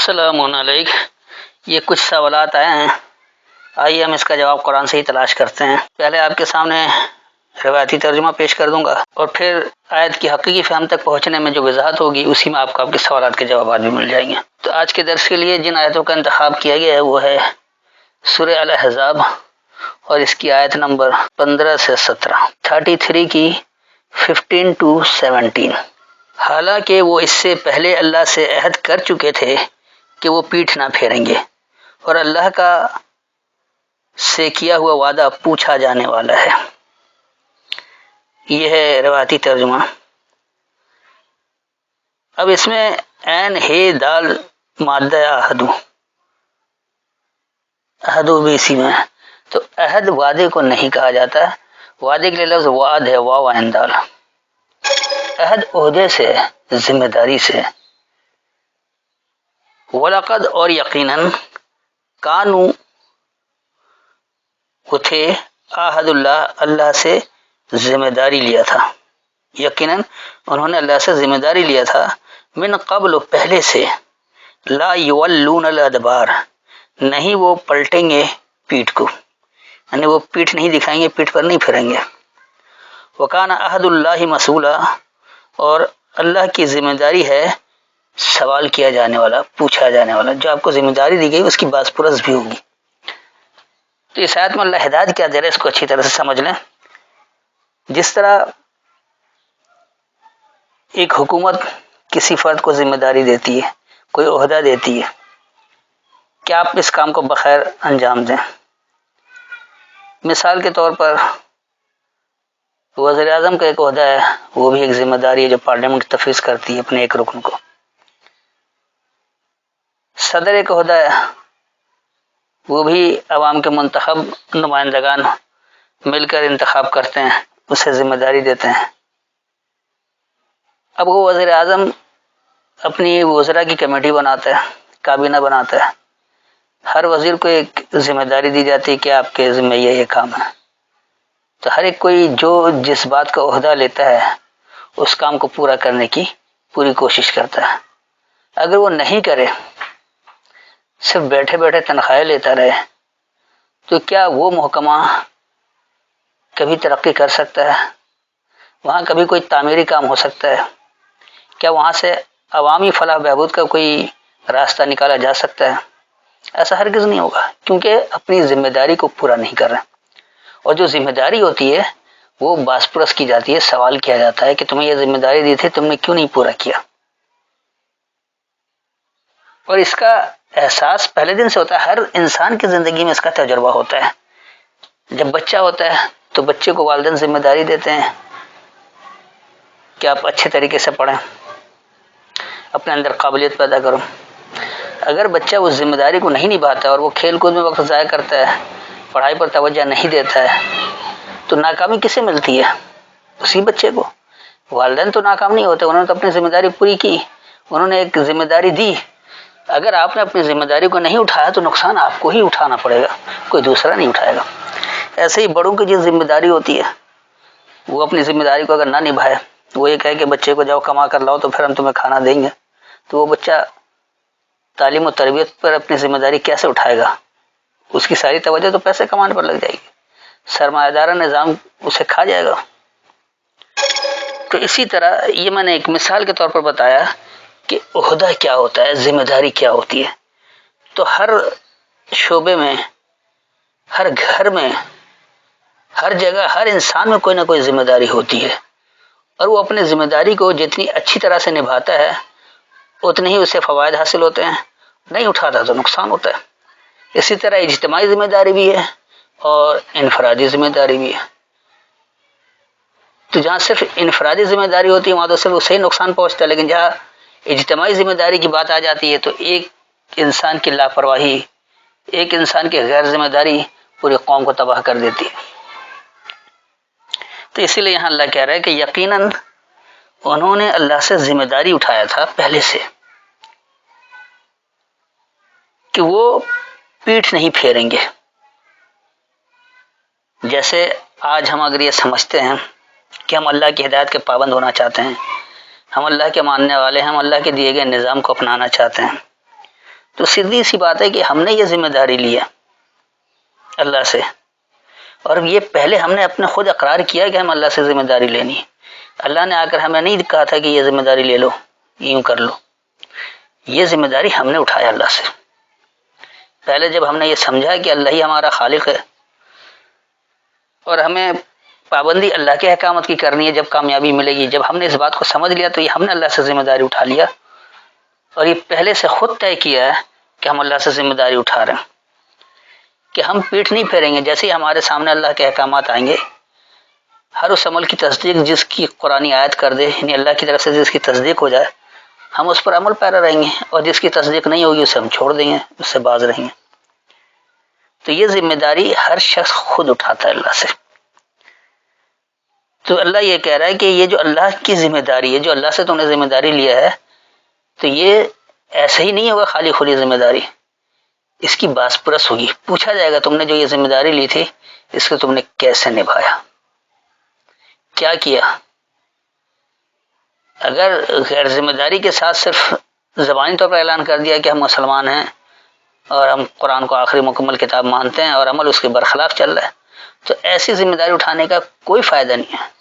السلام علیکم۔ یہ کچھ سوالات آئے ہیں، آئیے ہم اس کا جواب قرآن سے ہی تلاش کرتے ہیں۔ پہلے آپ کے سامنے روایتی ترجمہ پیش کر دوں گا اور پھر آیت کی حقیقی فہم تک پہنچنے میں جو وضاحت ہوگی اسی میں آپ کو آپ کے سوالات کے جوابات بھی مل جائیں گے۔ تو آج کے درس کے لیے جن آیتوں کا انتخاب کیا گیا ہے وہ ہے سورہ الاحزاب اور اس کی آیت نمبر 15 سے 17، 33 کی 15 to 17۔ حالانکہ وہ اس سے پہلے اللہ سے عہد کر چکے تھے کہ وہ پیٹھ نہ پھیریں گے، اور اللہ کا سے کیا ہوا وعدہ پوچھا جانے والا ہے۔ یہ ہے روایتی ترجمہ۔ اب اس میں عین ہے دال مادہ احدو، احدو بھی اسی میں ہے، تو عہد وعدے کو نہیں کہا جاتا، وعدے کے لیے لفظ وعد ہے، واو عین دال۔ عہد عہدے سے، ذمہ داری سے۔ وَلَقَدْ اور یقیناً کانو وہ تھے، عہد اللہ اللہ سے ذمہ داری لیا تھا، یقیناً انہوں نے اللہ سے ذمہ داری لیا تھا، من قبل پہلے سے، لا یولون الادبار نہیں وہ پلٹیں گے پیٹھ کو، یعنی وہ پیٹھ نہیں دکھائیں گے، پیٹھ پر نہیں پھریں گے۔ وکان عہد اللہ مسئولا اور اللہ کی ذمہ داری ہے سوال کیا جانے والا، پوچھا جانے والا، جو آپ کو ذمہ داری دی گئی اس کی باز پرس بھی ہوگی۔ تو اس آیت میں اللہ ہدایت کیا دے رہا ہے، اس کو اچھی طرح سے سمجھ لیں۔ جس طرح ایک حکومت کسی فرد کو ذمہ داری دیتی ہے، کوئی عہدہ دیتی ہے کہ آپ اس کام کو بخیر انجام دیں۔ مثال کے طور پر وزیر اعظم کا ایک عہدہ ہے، وہ بھی ایک ذمہ داری ہے جو پارلیمنٹ تفویض کرتی ہے اپنے ایک رکن کو۔ صدر ایک عہدہ ہے، وہ بھی عوام کے منتخب نمائندگان مل کر انتخاب کرتے ہیں، اسے ذمہ داری دیتے ہیں۔ اب وہ وزیر اعظم اپنی وزراء کی کمیٹی بناتا ہے، کابینہ بناتا ہے، ہر وزیر کو ایک ذمہ داری دی جاتی ہے کہ آپ کے ذمہ یہ کام ہے، تو ہر ایک کوئی جو جس بات کا عہدہ لیتا ہے اس کام کو پورا کرنے کی پوری کوشش کرتا ہے۔ اگر وہ نہیں کرے، صرف بیٹھے بیٹھے تنخواہیں لیتا رہے، تو کیا وہ محکمہ کبھی ترقی کر سکتا ہے؟ وہاں کبھی کوئی تعمیری کام ہو سکتا ہے؟ کیا وہاں سے عوامی فلاح بہبود کا کوئی راستہ نکالا جا سکتا ہے؟ ایسا ہرگز نہیں ہوگا، کیونکہ اپنی ذمہ داری کو پورا نہیں کر رہے۔ اور جو ذمہ داری ہوتی ہے وہ باز پرس کی جاتی ہے، سوال کیا جاتا ہے کہ تمہیں یہ ذمہ داری دی تھی، تم نے کیوں نہیں پورا کیا؟ اور اس کا احساس پہلے دن سے ہوتا ہے، ہر انسان کی زندگی میں اس کا تجربہ ہوتا ہے۔ جب بچہ ہوتا ہے تو بچے کو والدین ذمہ داری دیتے ہیں کہ آپ اچھے طریقے سے پڑھیں، اپنے اندر قابلیت پیدا کرو۔ اگر بچہ اس ذمہ داری کو نہیں نبھاتا اور وہ کھیل کود میں وقت ضائع کرتا ہے، پڑھائی پر توجہ نہیں دیتا ہے، تو ناکامی کسے ملتی ہے؟ اسی بچے کو۔ والدین تو ناکام نہیں ہوتے، انہوں نے تو اپنی ذمہ داری پوری کی، انہوں نے ایک ذمہ داری دی۔ اگر آپ نے اپنی ذمہ داری کو نہیں اٹھایا تو نقصان آپ کو ہی اٹھانا پڑے گا، کوئی دوسرا نہیں اٹھائے گا۔ ایسے ہی بڑوں کی جو ذمہ داری ہوتی ہے، وہ اپنی ذمہ داری کو اگر نہ نبھائے، وہ یہ کہے کہ بچے کو جاؤ کما کر لاؤ تو پھر ہم تمہیں کھانا دیں گے، تو وہ بچہ تعلیم و تربیت پر اپنی ذمہ داری کیسے اٹھائے گا؟ اس کی ساری توجہ تو پیسے کمانے پر لگ جائے گی، سرمایہ دارہ نظام اسے کھا جائے گا۔ تو اسی طرح یہ میں نے ایک مثال کے طور پر بتایا کہ عہدہ کیا ہوتا ہے، ذمہ داری کیا ہوتی ہے۔ تو ہر شعبے میں، ہر گھر میں، ہر جگہ، ہر انسان میں کوئی نہ کوئی ذمہ داری ہوتی ہے، اور وہ اپنی ذمہ داری کو جتنی اچھی طرح سے نبھاتا ہے اتنے ہی اسے فوائد حاصل ہوتے ہیں، نہیں اٹھاتا تو نقصان ہوتا ہے۔ اسی طرح اجتماعی ذمہ داری بھی ہے اور انفرادی ذمہ داری بھی ہے۔ تو جہاں صرف انفرادی ذمہ داری ہوتی ہے وہاں تو صرف اسے ہی نقصان پہنچتا ہے، لیکن جہاں اجتماعی ذمہ داری کی بات آ جاتی ہے تو ایک انسان کی لاپرواہی، ایک انسان کی غیر ذمہ داری پوری قوم کو تباہ کر دیتی ہے۔ تو اسی لیے یہاں اللہ کہہ رہا ہے کہ یقیناً انہوں نے اللہ سے ذمہ داری اٹھایا تھا پہلے سے کہ وہ پیٹھ نہیں پھیریں گے۔ جیسے آج ہم اگر یہ سمجھتے ہیں کہ ہم اللہ کی ہدایت کے پابند ہونا چاہتے ہیں، ہم اللہ کے ماننے والے ہیں، ہم اللہ کے دیے گئے نظام کو اپنانا چاہتے ہیں، تو سیدھی سی بات ہے کہ ہم نے یہ ذمہ داری لی ہے اللہ سے، اور یہ پہلے ہم نے اپنے خود اقرار کیا کہ ہم اللہ سے ذمہ داری لینی ہے۔ اللہ نے آ کر ہمیں نہیں کہا تھا کہ یہ ذمہ داری لے لو، یوں کر لو، یہ ذمہ داری ہم نے اٹھایا اللہ سے۔ پہلے جب ہم نے یہ سمجھا کہ اللہ ہی ہمارا خالق ہے اور ہمیں پابندی اللہ کے احکامات کی کرنی ہے جب کامیابی ملے گی، جب ہم نے اس بات کو سمجھ لیا تو یہ ہم نے اللہ سے ذمہ داری اٹھا لیا، اور یہ پہلے سے خود طے کیا ہے کہ ہم اللہ سے ذمہ داری اٹھا رہے ہیں، کہ ہم پیٹھ نہیں پھیریں گے۔ جیسے ہی ہمارے سامنے اللہ کے احکامات آئیں گے، ہر اس عمل کی تصدیق جس کی قرآن آیت کر دے، یعنی اللہ کی طرف سے جس کی تصدیق ہو جائے، ہم اس پر عمل پیرا رہیں گے، اور جس کی تصدیق نہیں ہوگی اسے ہم چھوڑ دیں گے، اس سے باز رہیں گے۔ تو یہ ذمہ داری ہر شخص خود اٹھاتا ہے اللہ سے۔ تو اللہ یہ کہہ رہا ہے کہ یہ جو اللہ کی ذمہ داری ہے، جو اللہ سے تم نے ذمہ داری لیا ہے، تو یہ ایسے ہی نہیں ہوگا خالی خالی ذمہ داری، اس کی باس پرس ہوگی۔ پوچھا جائے گا تم نے جو یہ ذمہ داری لی تھی اس کو تم نے کیسے نبھایا، کیا کیا؟ اگر غیر ذمہ داری کے ساتھ صرف زبانی طور پر اعلان کر دیا کہ ہم مسلمان ہیں اور ہم قرآن کو آخری مکمل کتاب مانتے ہیں اور عمل اس کے برخلاف چل رہا ہے، تو ایسی ذمہ داری اٹھانے کا کوئی فائدہ نہیں ہے۔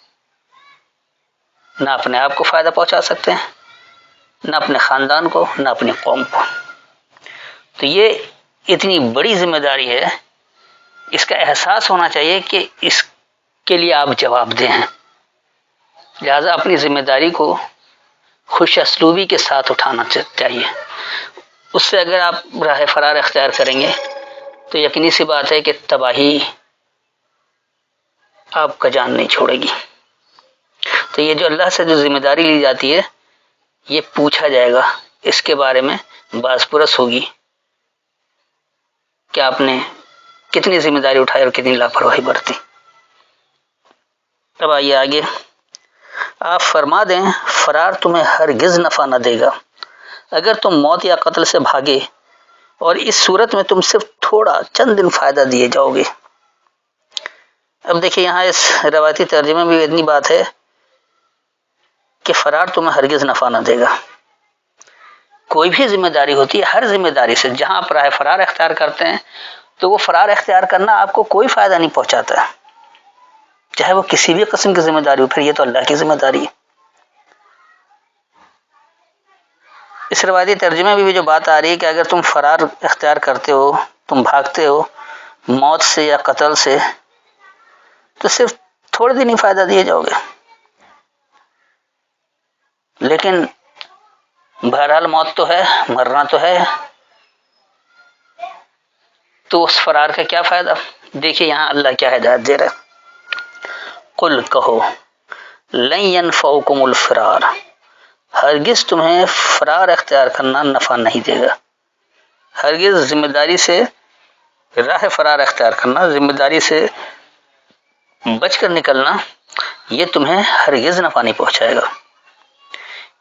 نہ اپنے آپ کو فائدہ پہنچا سکتے ہیں، نہ اپنے خاندان کو، نہ اپنی قوم کو۔ تو یہ اتنی بڑی ذمہ داری ہے، اس کا احساس ہونا چاہیے کہ اس کے لیے آپ جواب دہ ہیں، لہذا اپنی ذمہ داری کو خوش اسلوبی کے ساتھ اٹھانا چاہیے۔ اس سے اگر آپ راہ فرار اختیار کریں گے تو یقینی سی بات ہے کہ تباہی آپ کا جان نہیں چھوڑے گی۔ تو یہ جو اللہ سے جو ذمہ داری لی جاتی ہے، یہ پوچھا جائے گا، اس کے بارے میں باز پرس ہوگی کہ آپ نے کتنی ذمہ داری اٹھائی اور کتنی لاپرواہی برتی۔ اب آئیے آگے، آپ فرما دیں فرار تمہیں ہرگز نفع نہ دے گا اگر تم موت یا قتل سے بھاگے، اور اس صورت میں تم صرف تھوڑا چند دن فائدہ دیے جاؤ گے۔ اب دیکھیں یہاں اس روایتی ترجمے میں بھی اتنی بات ہے کہ فرار تمہیں ہرگز نفع نہ دے گا۔ کوئی بھی ذمہ داری ہوتی ہے، ہر ذمہ داری سے جہاں آپ راہ فرار اختیار کرتے ہیں تو وہ فرار اختیار کرنا آپ کو کوئی فائدہ نہیں پہنچاتا ہے، چاہے وہ کسی بھی قسم کی ذمہ داری ہو، پھر یہ تو اللہ کی ذمہ داری ہے۔ اس روایتی ترجمے میں بھی جو بات آ رہی ہے کہ اگر تم فرار اختیار کرتے ہو، تم بھاگتے ہو موت سے یا قتل سے، تو صرف تھوڑے دن ہی فائدہ دیے جاؤ گے، لیکن بہرحال موت تو ہے، مرنا تو ہے، تو اس فرار کا کیا فائدہ؟ دیکھیے یہاں اللہ کیا ہدایت دے رہا ہے، قل کہو لن ينفعكم الفرار، ہرگز تمہیں فرار اختیار کرنا نفع نہیں دے گا۔ ہرگز ذمہ داری سے راہ فرار اختیار کرنا، ذمہ داری سے بچ کر نکلنا، یہ تمہیں ہرگز نفع نہیں پہنچائے گا۔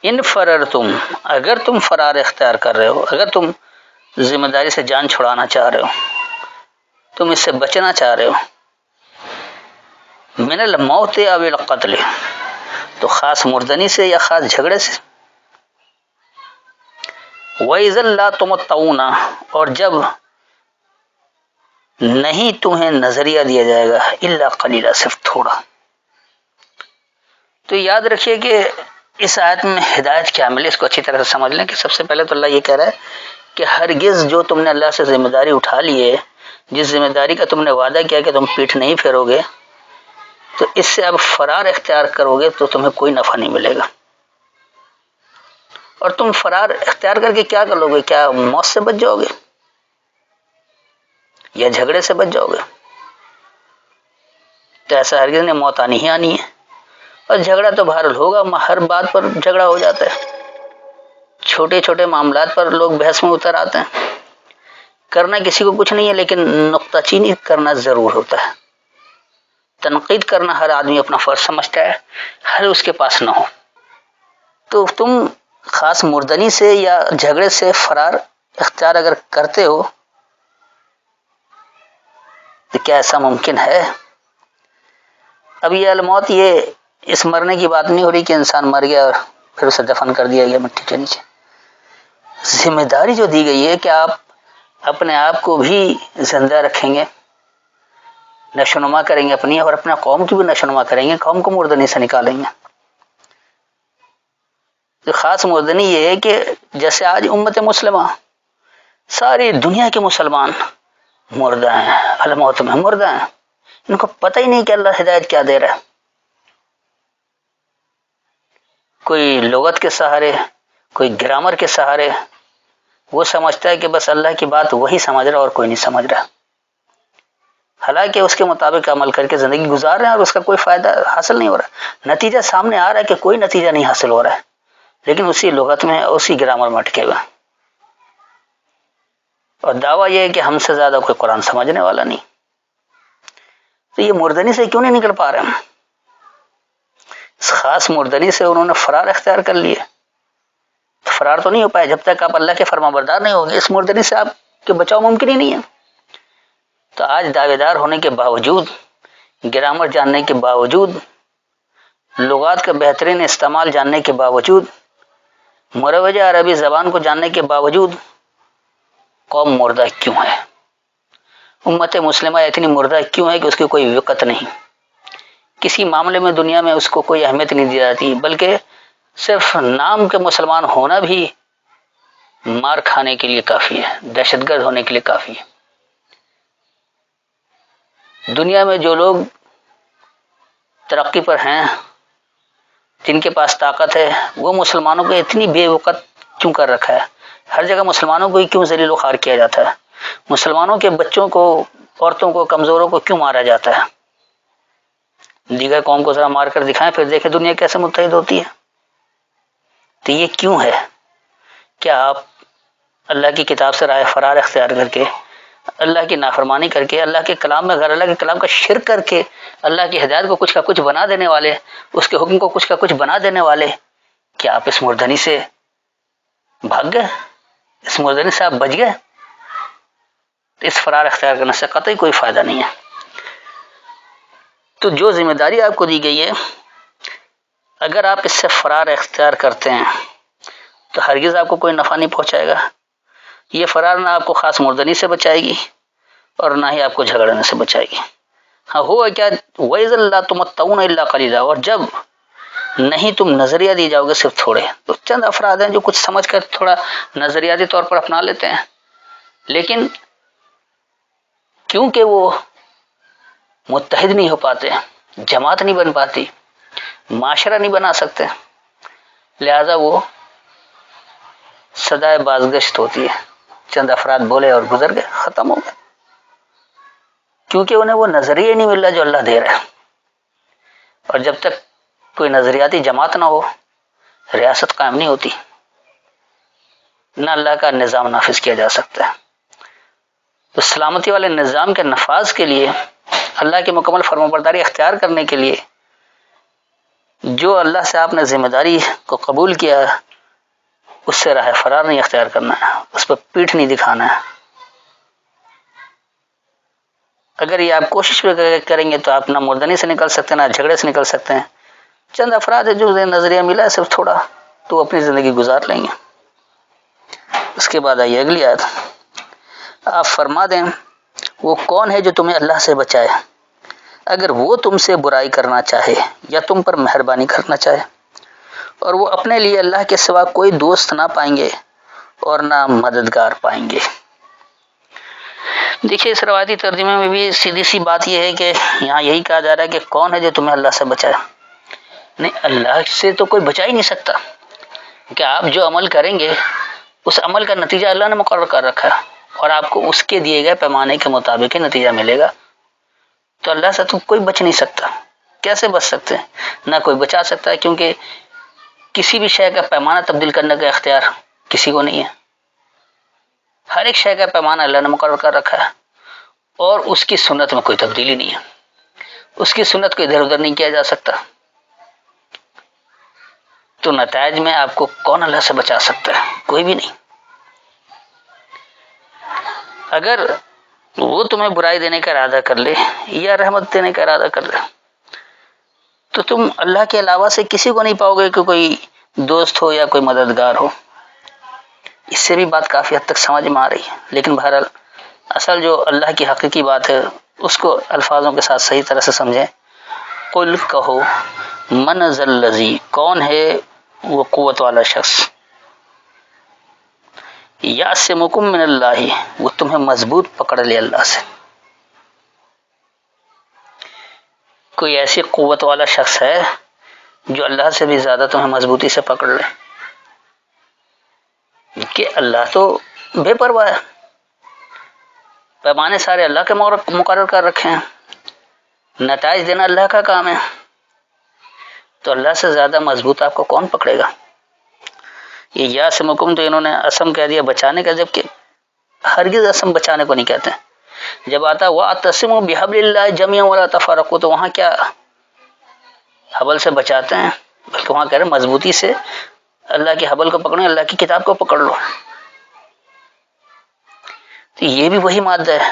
ان فررتم، اگر تم فرار اختیار کر رہے ہو، اگر تم ذمہ داری سے جان چھڑانا چاہ رہے ہو، تم اس سے بچنا چاہ رہے ہو، من الموت او القتل، تو خاص مردنی سے یا خاص جھگڑے سے، وَإِذًا لَا تُمَتَّعُونَ، اور جب نہیں تمہیں نظریہ دیا جائے گا، الا قلیلا، صرف تھوڑا۔ تو یاد رکھیے کہ اس آیت میں ہدایت کیا ملے، اس کو اچھی طرح سے سمجھ لیں کہ سب سے پہلے تو اللہ یہ کہہ رہا ہے کہ ہرگز جو تم نے اللہ سے ذمہ داری اٹھا لی ہے، جس ذمہ داری کا تم نے وعدہ کیا کہ تم پیٹھ نہیں پھیرو گے، تو اس سے اب فرار اختیار کرو گے تو تمہیں کوئی نفع نہیں ملے گا۔ اور تم فرار اختیار کر کے کیا کر لو گے؟ کیا موت سے بچ جاؤ گے یا جھگڑے سے بچ جاؤ گے؟ تو ایسا ہرگز نہیں، موت آنی ہی آنی ہے، اور جھگڑا تو بہرحال ہوگا، ہر بات پر جھگڑا ہو جاتا ہے، چھوٹے چھوٹے معاملات پر لوگ بحث میں اتر آتے ہیں۔ کرنا کسی کو کچھ نہیں ہے، لیکن نقطہ چینی کرنا ضرور ہوتا ہے، تنقید کرنا ہر آدمی اپنا فرض سمجھتا ہے، ہر اس کے پاس نہ ہو۔ تو تم خاص مردنی سے یا جھگڑے سے فرار اختیار اگر کرتے ہو تو کیا ایسا ممکن ہے؟ اب یہ الموت، یہ اس مرنے کی بات نہیں ہو رہی کہ انسان مر گیا اور پھر اسے دفن کر دیا گیا مٹی کے نیچے، ذمہ داری جو دی گئی ہے کہ آپ اپنے آپ کو بھی زندہ رکھیں گے، نشوونما کریں گے اپنی، اور اپنا قوم کی بھی نشوونما کریں گے، قوم کو مردنی سے نکالیں گے۔ تو خاص مردنی یہ ہے کہ جیسے آج امت مسلمہ ساری دنیا کے مسلمان مردہ ہیں، الموت میں مردہ ہیں، ان کو پتہ ہی نہیں کہ اللہ ہدایت کیا دے رہا ہے۔ کوئی لغت کے سہارے، کوئی گرامر کے سہارے وہ سمجھتا ہے کہ بس اللہ کی بات وہی سمجھ رہا اور کوئی نہیں سمجھ رہا، حالانکہ اس کے مطابق عمل کر کے زندگی گزار رہے ہیں اور اس کا کوئی فائدہ حاصل نہیں ہو رہا، نتیجہ سامنے آ رہا ہے کہ کوئی نتیجہ نہیں حاصل ہو رہا ہے، لیکن اسی لغت میں اسی گرامر میں اٹکے ہوئے، اور دعویٰ یہ ہے کہ ہم سے زیادہ کوئی قرآن سمجھنے والا نہیں۔ تو یہ مردنی سے کیوں نہیں نکل پا رہے ہیں؟ اس خاص مردنی سے انہوں نے فرار اختیار کر لیے، فرار تو نہیں ہو پائے جب تک آپ اللہ کے فرما بردار نہیں ہوگے، اس مردنی سے آپ کے بچاؤ ممکن ہی نہیں ہے۔ تو آج دعوے دار ہونے کے باوجود، گرامر جاننے کے باوجود، لغات کا بہترین استعمال جاننے کے باوجود، مروجہ عربی زبان کو جاننے کے باوجود قوم مردہ کیوں ہے؟ امت مسلمہ اتنی مردہ کیوں ہے کہ اس کی کوئی وقت نہیں، کسی معاملے میں دنیا میں اس کو کوئی اہمیت نہیں دی جاتی، بلکہ صرف نام کے مسلمان ہونا بھی مار کھانے کے لیے کافی ہے، دہشت گرد ہونے کے لیے کافی ہے۔ دنیا میں جو لوگ ترقی پر ہیں، جن کے پاس طاقت ہے، وہ مسلمانوں کو اتنی بے وقت کیوں کر رکھا ہے؟ ہر جگہ مسلمانوں کو ہی کیوں ذلیل و خوار کیا جاتا ہے؟ مسلمانوں کے بچوں کو، عورتوں کو، کمزوروں کو کیوں مارا جاتا ہے؟ دیگر قوم کو ذرا مار کر دکھائیں، پھر دیکھیں دنیا کیسے متحد ہوتی ہے۔ تو یہ کیوں ہے؟ کیا آپ اللہ کی کتاب سے راہ فرار اختیار کر کے، اللہ کی نافرمانی کر کے، اللہ کے کلام میں غیر اللہ کے کلام کا شرک کر کے، اللہ کی ہدایت کو کچھ کا کچھ بنا دینے والے، اس کے حکم کو کچھ کا کچھ بنا دینے والے، کیا آپ اس مردنی سے بھاگ گئے؟ اس مردنی سے آپ بچ گئے؟ اس فرار اختیار کرنے سے قطعی کوئی فائدہ نہیں ہے۔ تو جو ذمہ داری آپ کو دی گئی ہے، اگر آپ اس سے فرار اختیار کرتے ہیں تو ہرگز آپ کو کوئی نفع نہیں پہنچائے گا۔ یہ فرار نہ آپ کو خاص مردنی سے بچائے گی اور نہ ہی آپ کو جھگڑنے سے بچائے گی۔ ہاں ہوا کیا، وَإِذَا لَا تُمَتَّعُونَ إِلَّا قَلِيلًا، اور جب نہیں تم نظریہ دی جاؤ گے صرف تھوڑے، تو چند افراد ہیں جو کچھ سمجھ کر تھوڑا نظریاتی طور پر اپنا لیتے ہیں، لیکن کیونکہ وہ متحد نہیں ہو پاتے، جماعت نہیں بن پاتی، معاشرہ نہیں بنا سکتے، لہذا وہ صدائے بازگشت ہوتی ہے، چند افراد بولے اور گزر گئے، ختم ہو گئے، کیونکہ انہیں وہ نظریہ نہیں مل رہا جو اللہ دے رہا ہے۔ اور جب تک کوئی نظریاتی جماعت نہ ہو، ریاست قائم نہیں ہوتی، نہ اللہ کا نظام نافذ کیا جا سکتا ہے۔ تو سلامتی والے نظام کے نفاذ کے لیے، اللہ کی مکمل فرمانبرداری اختیار کرنے کے لیے، جو اللہ سے آپ نے ذمہ داری کو قبول کیا ہے، اس سے راہ فرار نہیں اختیار کرنا ہے، اس پر پیٹھ نہیں دکھانا ہے۔ اگر یہ آپ کوشش بھی کریں گے تو آپ نہ مردنی سے نکل سکتے ہیں، نہ جھگڑے سے نکل سکتے ہیں۔ چند افراد ہے جو نظریہ ملا ہے صرف تھوڑا، تو اپنی زندگی گزار لیں گے۔ اس کے بعد آئیے اگلی آیت، آپ فرما دیں وہ کون ہے جو تمہیں اللہ سے بچائے اگر وہ تم سے برائی کرنا چاہے یا تم پر مہربانی کرنا چاہے، اور وہ اپنے لیے اللہ کے سوا کوئی دوست نہ پائیں گے اور نہ مددگار پائیں گے۔ دیکھیے اس روایتی ترجمے میں بھی سیدھی سی بات یہ ہے کہ یہاں یہی کہا جا رہا ہے کہ کون ہے جو تمہیں اللہ سے بچائے؟ نہیں، اللہ سے تو کوئی بچا ہی نہیں سکتا، کہ آپ جو عمل کریں گے اس عمل کا نتیجہ اللہ نے مقرر کر رکھا ہے، اور آپ کو اس کے دیے گئے پیمانے کے مطابق ہی نتیجہ ملے گا۔ تو اللہ سے تو کوئی بچ نہیں سکتا۔ کیسے بچ سکتے ہیں؟ نہ کوئی بچا سکتا ہے، کیونکہ کسی بھی شے کا پیمانہ تبدیل کرنے کا اختیار کسی کو نہیں ہے۔ ہر ایک شے کا پیمانہ اللہ نے مقرر کر رکھا ہے، اور اس کی سنت میں کوئی تبدیلی نہیں ہے، اس کی سنت کو ادھر ادھر نہیں کیا جا سکتا۔ تو نتائج میں آپ کو کون اللہ سے بچا سکتا ہے؟ کوئی بھی نہیں۔ اگر وہ تمہیں برائی دینے کا ارادہ کر لے یا رحمت دینے کا ارادہ کر لے، تو تم اللہ کے علاوہ سے کسی کو نہیں پاؤ گے کہ کوئی دوست ہو یا کوئی مددگار ہو۔ اس سے بھی بات کافی حد تک سمجھ میں آ رہی ہے، لیکن بہرحال اصل جو اللہ کی حقیقی بات ہے اس کو الفاظوں کے ساتھ صحیح طرح سے سمجھیں۔ قل کہو من ذا الذی، کون ہے وہ قوت والا شخص، یعصمکم من اللہ، وہ تمہیں مضبوط پکڑ لے اللہ سے۔ کوئی ایسی قوت والا شخص ہے جو اللہ سے بھی زیادہ تمہیں مضبوطی سے پکڑ لے؟ کہ اللہ تو بے پرواہ ہے، پیمانے سارے اللہ کے مقرر کر رکھے ہیں، نتائج دینا اللہ کا کام ہے، تو اللہ سے زیادہ مضبوط آپ کو کون پکڑے گا؟ یہ یعصمکم تو انہوں نے اسم کہہ دیا بچانے کا، جبکہ ہرگز اسم بچانے کو نہیں کہتے ہیں۔ جب آتا وَاعْتَصِمُوا بِحَبْلِ اللَّهِ جَمِيعًا وَلَا تَفَرَّقُوا، تو وہاں کیا حبل سے بچاتے ہیں، بلکہ وہاں کہہ رہے ہیں مضبوطی سے اللہ کے حبل کو پکڑو، اللہ کی کتاب کو پکڑ لو۔ تو یہ بھی وہی مادہ ہے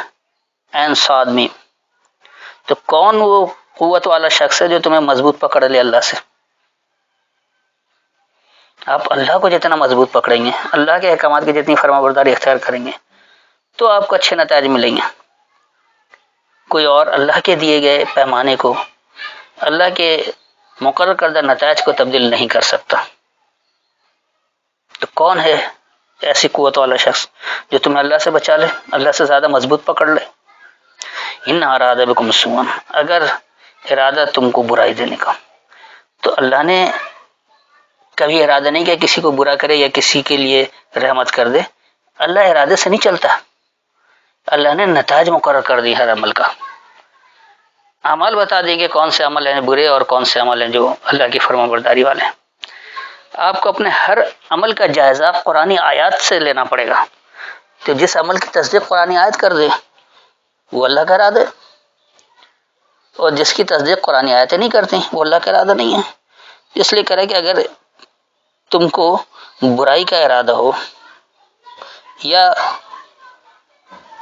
عین صاد میم۔ تو کون وہ قوت والا شخص ہے جو تمہیں مضبوط پکڑ لے اللہ سے؟ آپ اللہ کو جتنا مضبوط پکڑیں گے، اللہ کے احکامات کی جتنی فرما برداری اختیار کریں گے، تو آپ کو اچھے نتائج ملیں گے۔ کوئی اور اللہ کے دیے گئے پیمانے کو، اللہ کے مقرر کردہ نتائج کو تبدیل نہیں کر سکتا۔ تو کون ہے ایسی قوت والا شخص جو تمہیں اللہ سے بچا لے، اللہ سے زیادہ مضبوط پکڑ لے؟ ان اراد بکم سوءا، اگر ارادہ تم کو برائی دینے کا، تو اللہ نے کبھی ارادہ نہیں کہ کسی کو برا کرے یا کسی کے لیے رحمت کر دے۔ اللہ ارادے سے نہیں چلتا، اللہ نے نتائج مقرر کر دی ہر عمل کا۔ اعمال بتا دیں گے کون سے عمل ہیں برے اور کون سے عمل ہیں جو اللہ کی فرما برداری والے ہیں۔ آپ کو اپنے ہر عمل کا جائزہ قرآنی آیات سے لینا پڑے گا۔ تو جس عمل کی تصدیق قرآنی آیت کر دے وہ اللہ کا ارادہ ہے، اور جس کی تصدیق قرآنی آیتیں نہیں کرتی وہ اللہ کا ارادہ نہیں ہے۔ اس لیے کرے کہ اگر تم کو برائی کا ارادہ ہو یا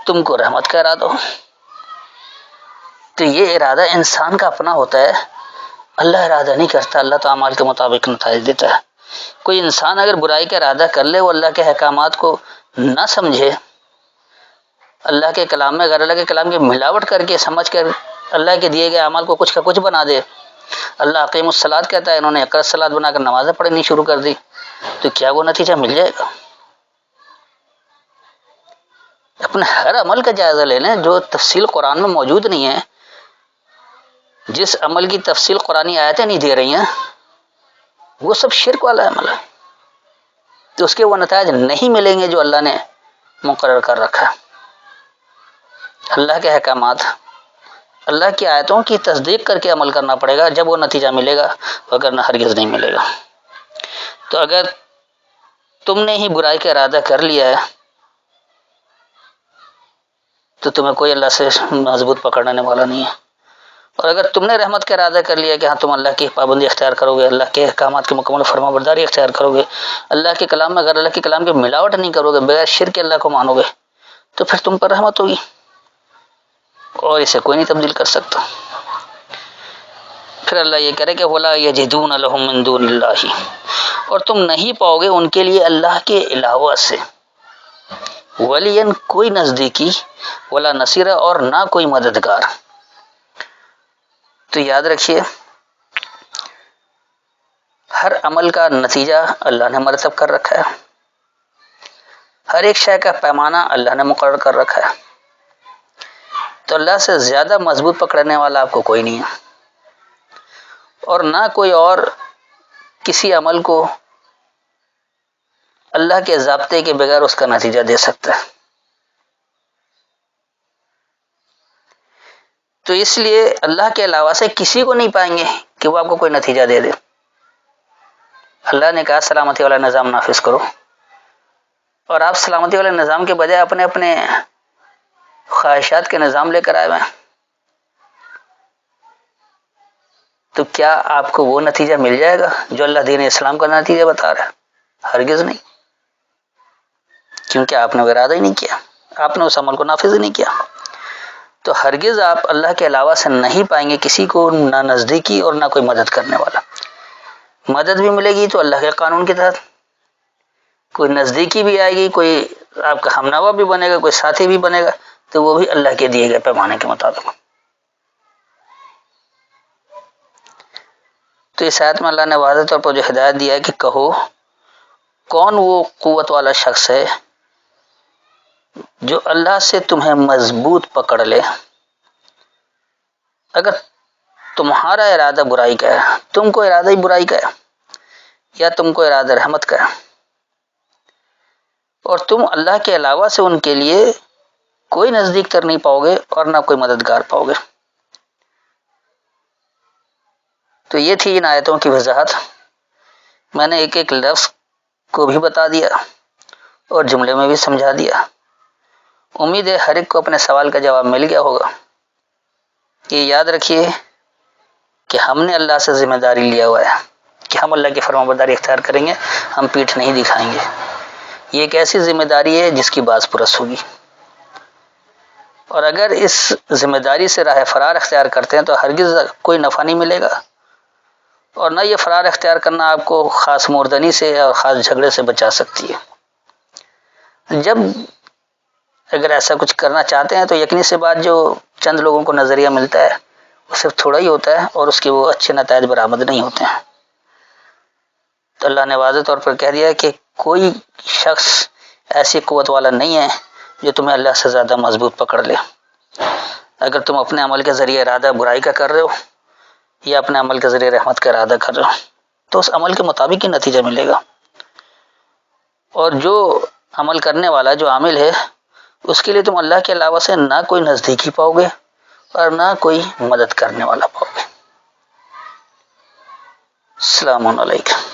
تم کو رحمت کا ارادہ ہو، تو یہ ارادہ انسان کا اپنا ہوتا ہے، اللہ ارادہ نہیں کرتا، اللہ تو اعمال کے مطابق نتائج دیتا ہے۔ کوئی انسان اگر برائی کا ارادہ کر لے، وہ اللہ کے احکامات کو نہ سمجھے، اللہ کے کلام میں غیر اللہ کے کلام کی ملاوٹ کر کے سمجھ کر اللہ کے دیے گئے اعمال کو کچھ کا کچھ بنا دے، اللہ اقیم الصلاۃ کہتا ہے، انہوں نے اقرأ الصلاۃ بنا کر نمازیں پڑھنی شروع کر دی، تو کیا وہ نتیجہ مل جائے گا؟ اپنے ہر عمل کا جائزہ لے لیں جو تفصیل قرآن میں موجود نہیں ہے، جس عمل کی تفصیل قرآنی آیتیں نہیں دے رہی ہیں وہ سب شرک والا عمل ہے، تو اس کے وہ نتائج نہیں ملیں گے جو اللہ نے مقرر کر رکھا ہے۔ اللہ کے احکامات، اللہ کی آیتوں کی تصدیق کر کے عمل کرنا پڑے گا، جب وہ نتیجہ ملے گا، وگرنہ ہرگز نہیں ملے گا۔ تو اگر تم نے ہی برائی کا ارادہ کر لیا ہے تو تمہیں کوئی اللہ سے مضبوط پکڑنے والا نہیں ہے، اور اگر تم نے رحمت کا ارادہ کر لیا کہ ہاں تم اللہ کی پابندی اختیار کرو گے، اللہ کے احکامات کی مکمل فرما برداری اختیار کرو گے، اللہ کے کلام میں غیر اللہ کے کلام کی ملاوٹ نہیں کرو گے، بغیر شرک کے اللہ کو مانو گے، تو پھر تم پر رحمت ہوگی، اور اسے کوئی نہیں تبدیل کر سکتا۔ پھر اللہ یہ کرے کہ وَلَا يَجِدُونَ لَهُم مِّن دُونِ اللَّهِ، اور تم نہیں پاؤ گے ان کے لیے اللہ کے علاوہ سے ولیًا، کوئی نزدیکی، ولا نصیرہ، اور نہ کوئی مددگار۔ تو یاد رکھیے ہر عمل کا نتیجہ اللہ نے مرتب کر رکھا ہے، ہر ایک شے کا پیمانہ اللہ نے مقرر کر رکھا ہے، تو اللہ سے زیادہ مضبوط پکڑنے والا آپ کو کوئی نہیں ہے، اور نہ کوئی اور کسی عمل کو اللہ کے ضابطے کے بغیر اس کا نتیجہ دے سکتا ہے۔ تو اس لیے اللہ کے علاوہ سے کسی کو نہیں پائیں گے کہ وہ آپ کو کوئی نتیجہ دے دے۔ اللہ نے کہا سلامتی والا نظام نافذ کرو، اور آپ سلامتی والے نظام کے بجائے اپنے اپنے خواہشات کے نظام لے کر آئے ہوئے ہیں، تو کیا آپ کو وہ نتیجہ مل جائے گا جو اللہ دین اسلام کا نتیجہ بتا رہا ہے؟ ہرگز نہیں، کیونکہ آپ نے وہ ارادہ ہی نہیں کیا، آپ نے اس عمل کو نافذ ہی نہیں کیا۔ تو ہرگز آپ اللہ کے علاوہ سے نہیں پائیں گے کسی کو، نہ نزدیکی اور نہ کوئی مدد کرنے والا۔ مدد بھی ملے گی تو اللہ کے قانون کے تحت، کوئی نزدیکی بھی آئے گی، کوئی آپ کا ہمنوا بھی بنے گا، کوئی ساتھی بھی بنے گا، تو وہ بھی اللہ کے دیے گئے پیمانے کے مطابق۔ تو اس آیت میں اللہ نے واضح طور پر جو ہدایت دیا ہے کہ کہو کون وہ قوت والا شخص ہے جو اللہ سے تمہیں مضبوط پکڑ لے، اگر تمہارا ارادہ برائی کا ہے، تم کو ارادہ ہی برائی کا ہے یا تم کو ارادہ رحمت کا ہے، اور تم اللہ کے علاوہ سے ان کے لیے کوئی نزدیک تر نہیں پاؤ گے اور نہ کوئی مددگار پاؤ گے۔ تو یہ تھی ان آیتوں کی وضاحت۔ میں نے ایک ایک لفظ کو بھی بتا دیا اور جملے میں بھی سمجھا دیا۔ امید ہے ہر ایک کو اپنے سوال کا جواب مل گیا ہوگا۔ یہ یاد رکھیے کہ ہم نے اللہ سے ذمہ داری لیا ہوا ہے کہ ہم اللہ کی فرمانبرداری اختیار کریں گے، ہم پیٹھ نہیں دکھائیں گے۔ یہ ایک ایسی ذمہ داری ہے جس کی باز پرس ہوگی، اور اگر اس ذمہ داری سے راہ فرار اختیار کرتے ہیں تو ہرگز کوئی نفع نہیں ملے گا، اور نہ یہ فرار اختیار کرنا آپ کو خاص مردنی سے اور خاص جھگڑے سے بچا سکتی ہے۔ جب اگر ایسا کچھ کرنا چاہتے ہیں تو یقینی سی بات جو چند لوگوں کو نظریہ ملتا ہے وہ صرف تھوڑا ہی ہوتا ہے اور اس کے وہ اچھے نتائج برآمد نہیں ہوتے ہیں۔ تو اللہ نے واضح طور پر کہہ دیا ہے کہ کوئی شخص ایسی قوت والا نہیں ہے جو تمہیں اللہ سے زیادہ مضبوط پکڑ لے۔ اگر تم اپنے عمل کے ذریعے ارادہ برائی کا کر رہے ہو یا اپنے عمل کے ذریعے رحمت کا ارادہ کر رہے ہو تو اس عمل کے مطابق ہی نتیجہ ملے گا، اور جو عمل کرنے والا جو عامل ہے اس کے لیے تم اللہ کے علاوہ سے نہ کوئی نزدیکی پاؤ گے اور نہ کوئی مدد کرنے والا پاؤ گے۔ السلام علیکم۔